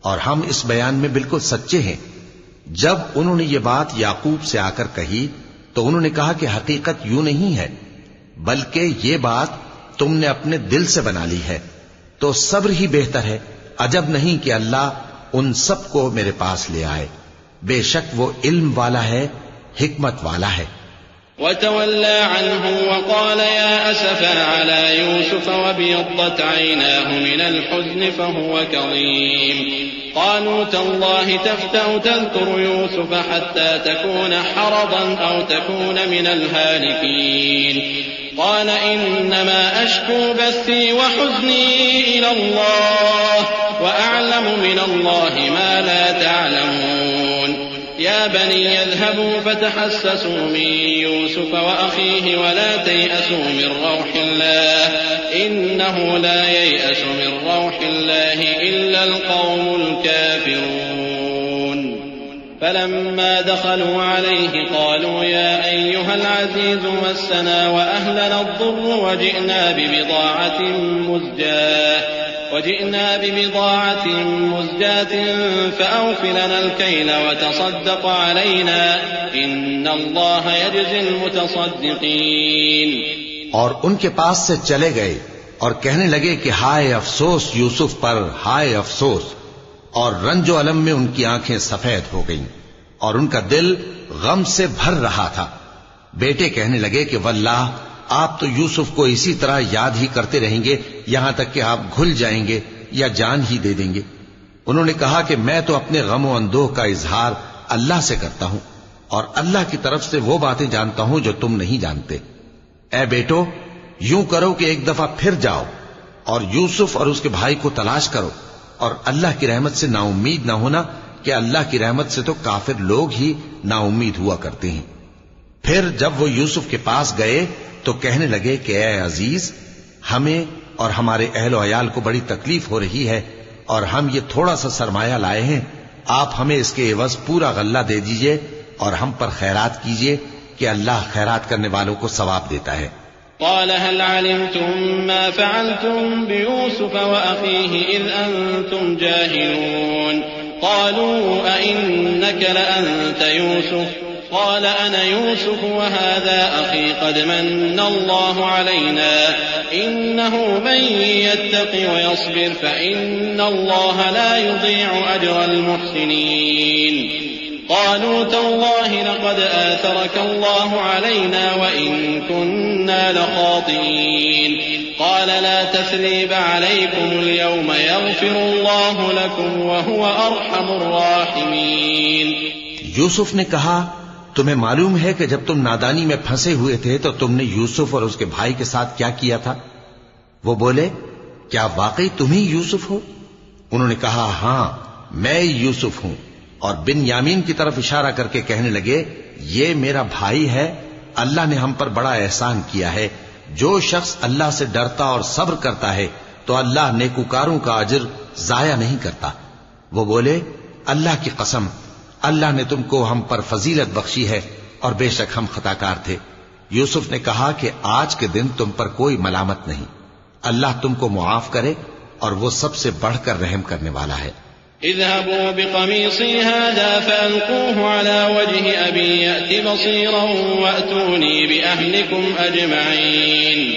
اور ہم اس بیان میں بالکل سچے ہیں. جب انہوں نے یہ بات یعقوب سے آ کر کہی تو انہوں نے کہا کہ حقیقت یوں نہیں ہے، بلکہ یہ بات تم نے اپنے دل سے بنا لی ہے، تو صبر ہی بہتر ہے. عجب نہیں کہ اللہ ان سب کو میرے پاس لے آئے، بے شک وہ علم والا ہے، حکمت والا ہے. وتولى عنهم وقال يا أسفا على يوسف وابيضت عيناه من الحزن فهو كظيم قالوا تالله تفتأ تذكر يوسف حتى تكون حرضا أو تكون من الهالكين قال إنما أشكو بثي وحزني إلى الله وأعلم من الله ما لا تعلمون يا بني اذهبوا فتحسسوا من يوسف وأخيه ولا تيأسوا من روح الله إنه لا ييأس من روح الله إلا القوم الكافرون. فلما دخلوا عليه قالوا يا أيها العزيز مسنا وأهلنا الضر وجئنا ببضاعة مزجاة فأوف لنا الكيل وتصدق علينا إن الله يجزي المتصدقين. اور ان کے پاس سے چلے گئے اور کہنے لگے کہ ہائے افسوس یوسف پر، ہائے افسوس. اور رنج و الم میں ان کی آنکھیں سفید ہو گئیں اور ان کا دل غم سے بھر رہا تھا. بیٹے کہنے لگے کہ واللہ آپ تو یوسف کو اسی طرح یاد ہی کرتے رہیں گے یہاں تک کہ آپ گھل جائیں گے یا جان ہی دے دیں گے. انہوں نے کہا کہ میں تو اپنے غم و اندوہ کا اظہار اللہ سے کرتا ہوں اور اللہ کی طرف سے وہ باتیں جانتا ہوں جو تم نہیں جانتے. اے بیٹو یوں کرو کہ ایک دفعہ پھر جاؤ اور یوسف اور اس کے بھائی کو تلاش کرو، اور اللہ کی رحمت سے نا امید نہ ہونا کہ اللہ کی رحمت سے تو کافر لوگ ہی نا امید ہوا کرتے ہیں. پھر جب وہ یوسف کے پاس گئے تو کہنے لگے کہ اے عزیز، ہمیں اور ہمارے اہل و عیال کو بڑی تکلیف ہو رہی ہے اور ہم یہ تھوڑا سا سرمایہ لائے ہیں، آپ ہمیں اس کے عوض پورا غلہ دے دیجئے اور ہم پر خیرات کیجئے کہ اللہ خیرات کرنے والوں کو ثواب دیتا ہے. قال هل علمتم ما فعلتم بيوسف وأخيه إذ أنتم جاهلون قالوا أئنك لأنت يوسف قال أنا يوسف وهذا أخي قد من الله علينا إنه من يتق ويصبر فإن الله لا يضيع أجر المحسنين. قالوا تالله لقد آثرك الله علينا وإن كنا لخاطئين قال لا تثريب عليكم اليوم يغفر الله لكم وهو أرحم الراحمين. یوسف نے کہا تمہیں معلوم ہے کہ جب تم نادانی میں پھنسے ہوئے تھے تو تم نے یوسف اور اس کے بھائی کے ساتھ کیا کیا تھا؟ وہ بولے کیا واقعی تم ہی یوسف ہو؟ انہوں نے کہا ہاں میں یوسف ہوں، اور بن یامین کی طرف اشارہ کر کے کہنے لگے یہ میرا بھائی ہے، اللہ نے ہم پر بڑا احسان کیا ہے. جو شخص اللہ سے ڈرتا اور صبر کرتا ہے تو اللہ نیکوکاروں کا اجر ضائع نہیں کرتا. وہ بولے اللہ کی قسم اللہ نے تم کو ہم پر فضیلت بخشی ہے اور بے شک ہم خطا کار تھے. یوسف نے کہا کہ آج کے دن تم پر کوئی ملامت نہیں، اللہ تم کو معاف کرے اور وہ سب سے بڑھ کر رحم کرنے والا ہے. اذهبوا بقميصي هذا فألقوه على وجه أبي يأت بصيرا وأتوني بأهلكم أجمعين.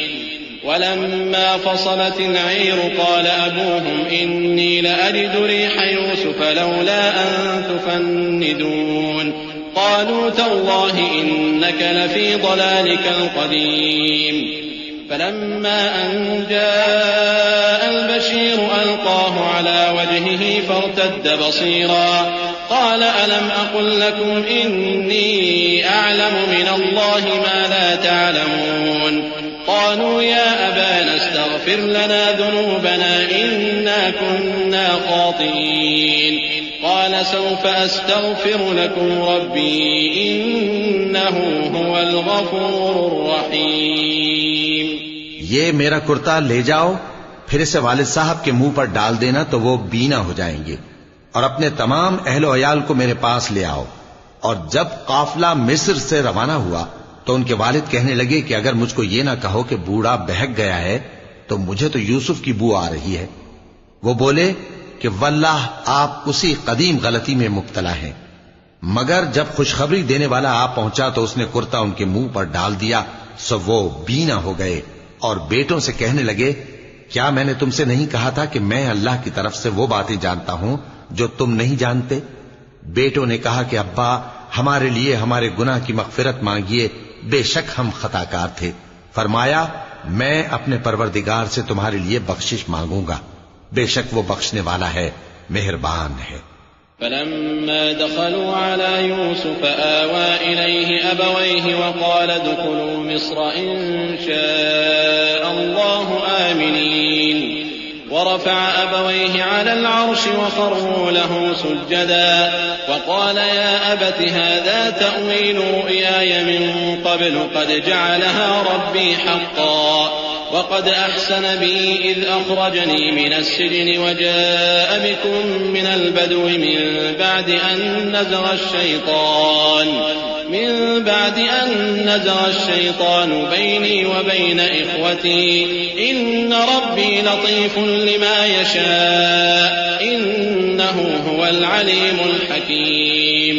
ولما فصلت العير قال أبوهم إني لأجد ريح يوسف لولا أن تفندون قالوا تالله إنك لفي ضلالك القديم. فلما أن جاء البشير ألقاه على وجهه فارتد بصيرا قال ألم أقل لكم إني أعلم من الله ما لا تعلمون قالوا يا أبانا استغفر لنا ذنوبنا إنا كنا خاطئين قال سوف أستغفر لكم ربي إنه هو الغفور الرحيم. یہ میرا کرتا لے جاؤ، پھر اسے والد صاحب کے منہ پر ڈال دینا تو وہ بینا ہو جائیں گے، اور اپنے تمام اہل و عیال کو میرے پاس لے آؤ. اور جب قافلہ مصر سے روانہ ہوا تو ان کے والد کہنے لگے کہ اگر مجھ کو یہ نہ کہو کہ بوڑھا بہک گیا ہے تو مجھے تو یوسف کی بو آ رہی ہے. وہ بولے کہ واللہ آپ اسی قدیم غلطی میں مبتلا ہیں. مگر جب خوشخبری دینے والا آ پہنچا تو اس نے کرتا ان کے منہ پر ڈال دیا، سو وہ بینا ہو گئے اور بیٹوں سے کہنے لگے کیا میں نے تم سے نہیں کہا تھا کہ میں اللہ کی طرف سے وہ باتیں جانتا ہوں جو تم نہیں جانتے؟ بیٹوں نے کہا کہ ابا ہمارے لیے ہمارے گناہ کی مغفرت مانگیے، بے شک ہم خطا کار تھے. فرمایا میں اپنے پروردگار سے تمہارے لیے بخشش مانگوں گا، بے شک وہ بخشنے والا ہے، مہربان ہے. فلما دخلوا على يوسف آوى إليه أبويه وقال ادخلوا مصر إن شاء الله آمنين ورفع أبويه على العرش وخروا له سجدا وقال يا أبت هذا تأويل رؤياي من قبل قد جعلها ربي حقا وقد أحسن بي إذ أخرجني من السجن وجاء بكم من البدو من بعد أن نزغ الشيطان بيني وبين إخوتي إن ربي لطيف لما يشاء إنه هو العليم الحكيم.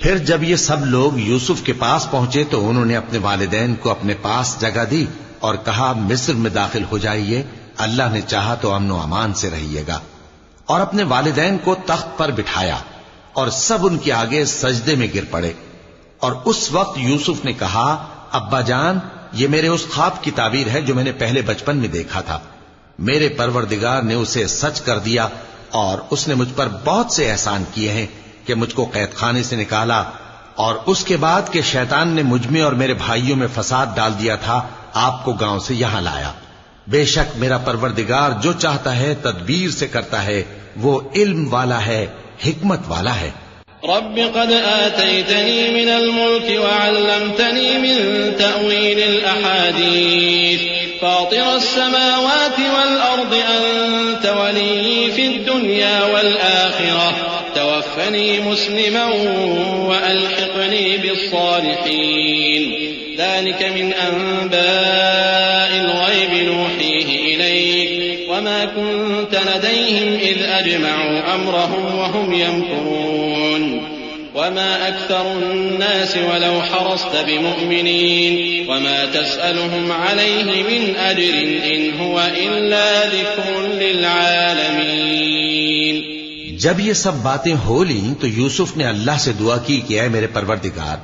پھر جب یہ سب لوگ یوسف کے پاس پہنچے تو انہوں نے اپنے والدین کو اپنے پاس جگہ دی اور کہا مصر میں داخل ہو جائیے، اللہ نے چاہا تو امن و امان سے رہیے گا. اور اپنے والدین کو تخت پر بٹھایا اور سب ان کے آگے سجدے میں گر پڑے. اور اس وقت یوسف نے کہا ابا جان یہ میرے اس خواب کی تعبیر ہے جو میں نے پہلے بچپن میں دیکھا تھا. میرے پروردگار نے اسے سچ کر دیا اور اس نے مجھ پر بہت سے احسان کیے ہیں کہ مجھ کو قید خانے سے نکالا، اور اس کے بعد کہ شیطان نے مجھ میں اور میرے بھائیوں میں فساد ڈال دیا تھا آپ کو گاؤں سے یہاں لایا. بے شک میرا پروردگار جو چاہتا ہے تدبیر سے کرتا ہے، وہ علم والا ہے، حکمت والا ہے. رب قد آتيتني من الملك وعلمتني من تأويل الأحاديث فاطر السماوات والأرض أنت ولي في الدنيا والآخرة توفني مسلما وألحقني بالصالحين. ذلك من أنباء الغيب نوحيه إليك وما كنت لديهم إذ أجمعوا أمرهم وهم يمكرون وما أكثر الناس ولو حرصت بمؤمنين وما تسألهم عليه من أجر إن هو إلا ذكر للعالمين. جب یہ سب باتیں ہو لیں تو یوسف نے اللہ سے دعا کی کہ اے میرے پروردگار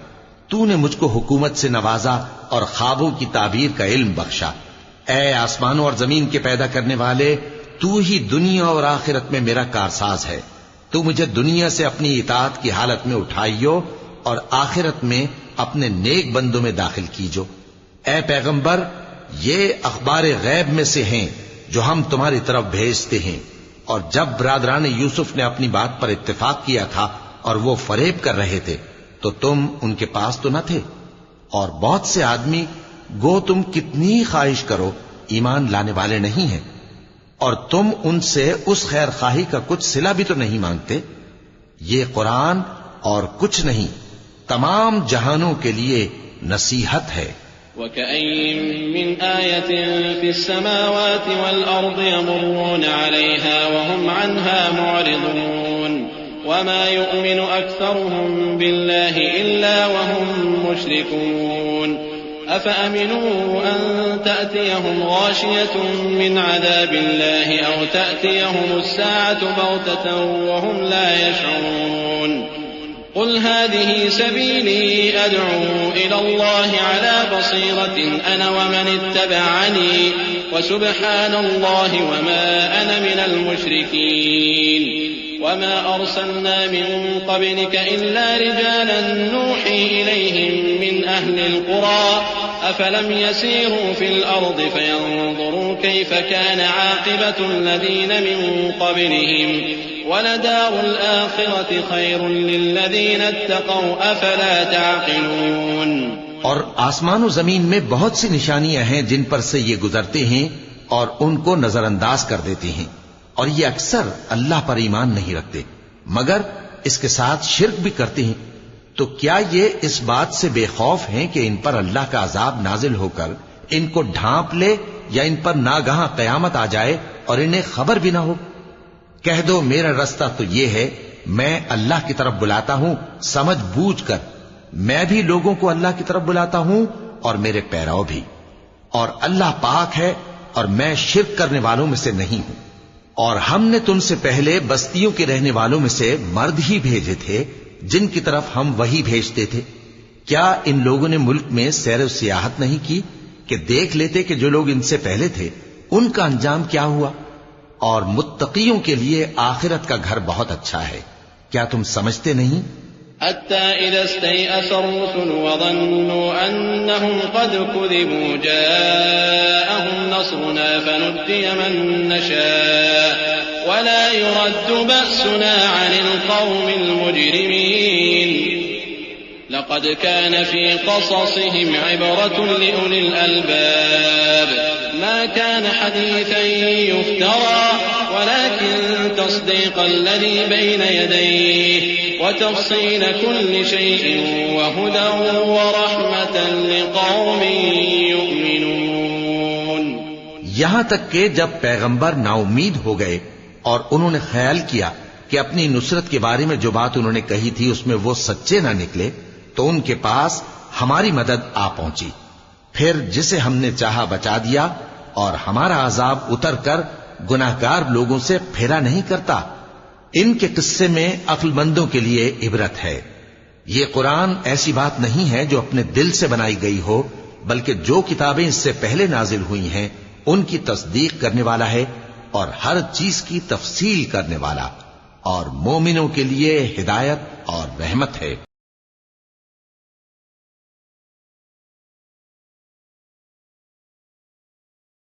تو نے مجھ کو حکومت سے نوازا اور خوابوں کی تعبیر کا علم بخشا. اے آسمانوں اور زمین کے پیدا کرنے والے، تو ہی دنیا اور آخرت میں میرا کارساز ہے. تو مجھے دنیا سے اپنی اطاعت کی حالت میں اٹھائیو اور آخرت میں اپنے نیک بندوں میں داخل کیجو. اے پیغمبر یہ اخبار غیب میں سے ہیں جو ہم تمہاری طرف بھیجتے ہیں. اور جب برادران یوسف نے اپنی بات پر اتفاق کیا تھا اور وہ فریب کر رہے تھے تو تم ان کے پاس تو نہ تھے، اور بہت سے آدمی گو تم کتنی خواہش کرو ایمان لانے والے نہیں ہیں، اور تم ان سے اس خیر خواہی کا کچھ صلہ بھی تو نہیں مانگتے. یہ قرآن اور کچھ نہیں تمام جہانوں کے لیے نصیحت ہے. وَكَأَيِّن مِّنْ آيَةٍ فِي السَّمَاوَاتِ وَالْأَرْضِ يَمُرُّونَ عَلَيْهَا وَهُمْ عَنْهَا مُعْرِضُونَ وَمَا يُؤْمِنُ أَكْثَرُهُم بِاللَّهِ إِلَّا وَهُم مُّشْرِكُونَ أَفَأَمِنُوا أَن تَأْتِيَهُمْ غَاشِيَةٌ مِّنْ عَذَابِ اللَّهِ أَوْ تَأْتِيَهُمُ السَّاعَةُ بَغْتَةً وَهُمْ لَا يَشْعُرُونَ قل هذه سبيلي أدعو إلى الله على بصيرة أنا ومن اتبعني وسبحان الله وما أنا من المشركين وما أرسلنا من قبلك إلا رجالا نوحي إليهم من أهل القرى أفلم يسيروا في الأرض فينظروا كيف كان عاقبة الذين من قبلهم ولدار الآخرة خير للذين اتقوا أفلا تعقلون. اور آسمان و زمین میں بہت سی نشانیاں ہیں جن پر سے یہ گزرتے ہیں اور ان کو نظر انداز کر دیتے ہیں، اور یہ اکثر اللہ پر ایمان نہیں رکھتے مگر اس کے ساتھ شرک بھی کرتے ہیں. تو کیا یہ اس بات سے بے خوف ہیں کہ ان پر اللہ کا عذاب نازل ہو کر ان کو ڈھانپ لے یا ان پر ناگہاں قیامت آ جائے اور انہیں خبر بھی نہ ہو؟ کہہ دو میرا رستہ تو یہ ہے، میں اللہ کی طرف بلاتا ہوں سمجھ بوجھ کر، میں بھی لوگوں کو اللہ کی طرف بلاتا ہوں اور میرے پیرو بھی، اور اللہ پاک ہے اور میں شرک کرنے والوں میں سے نہیں ہوں. اور ہم نے تم سے پہلے بستیوں کے رہنے والوں میں سے مرد ہی بھیجے تھے جن کی طرف ہم وہی بھیجتے تھے. کیا ان لوگوں نے ملک میں سیر و سیاحت نہیں کی کہ دیکھ لیتے کہ جو لوگ ان سے پہلے تھے ان کا انجام کیا ہوا؟ اور متقیوں کے لیے آخرت کا گھر بہت اچھا ہے. کیا تم سمجھتے نہیں؟ حتى إذا استيأس الرسل وظنوا أنهم قد كذبوا جاءهم نصرنا فنجي من نشاء ولا يرد بأسنا عن القوم المجرمين. لقد كان في قصصهم عبرة لأولي الألباب ما كان حديثا يفترى ولكن تصديق الذي بين يديه وتفصيل كل شيء وهدى ورحمة لقوم يؤمنون. یہاں تک کہ جب پیغمبر نا امید ہو گئے اور انہوں نے خیال کیا کہ اپنی نصرت کے بارے میں جو بات انہوں نے کہی تھی اس میں وہ سچے نہ نکلے تو ان کے پاس ہماری مدد آ پہنچی. پھر جسے ہم نے چاہا بچا دیا اور ہمارا عذاب اتر کر گناہگار لوگوں سے پھیرا نہیں کرتا. ان کے قصے میں عقل مندوں کے لیے عبرت ہے. یہ قرآن ایسی بات نہیں ہے جو اپنے دل سے بنائی گئی ہو بلکہ جو کتابیں اس سے پہلے نازل ہوئی ہیں ان کی تصدیق کرنے والا ہے اور ہر چیز کی تفصیل کرنے والا، اور مومنوں کے لیے ہدایت اور رحمت ہے.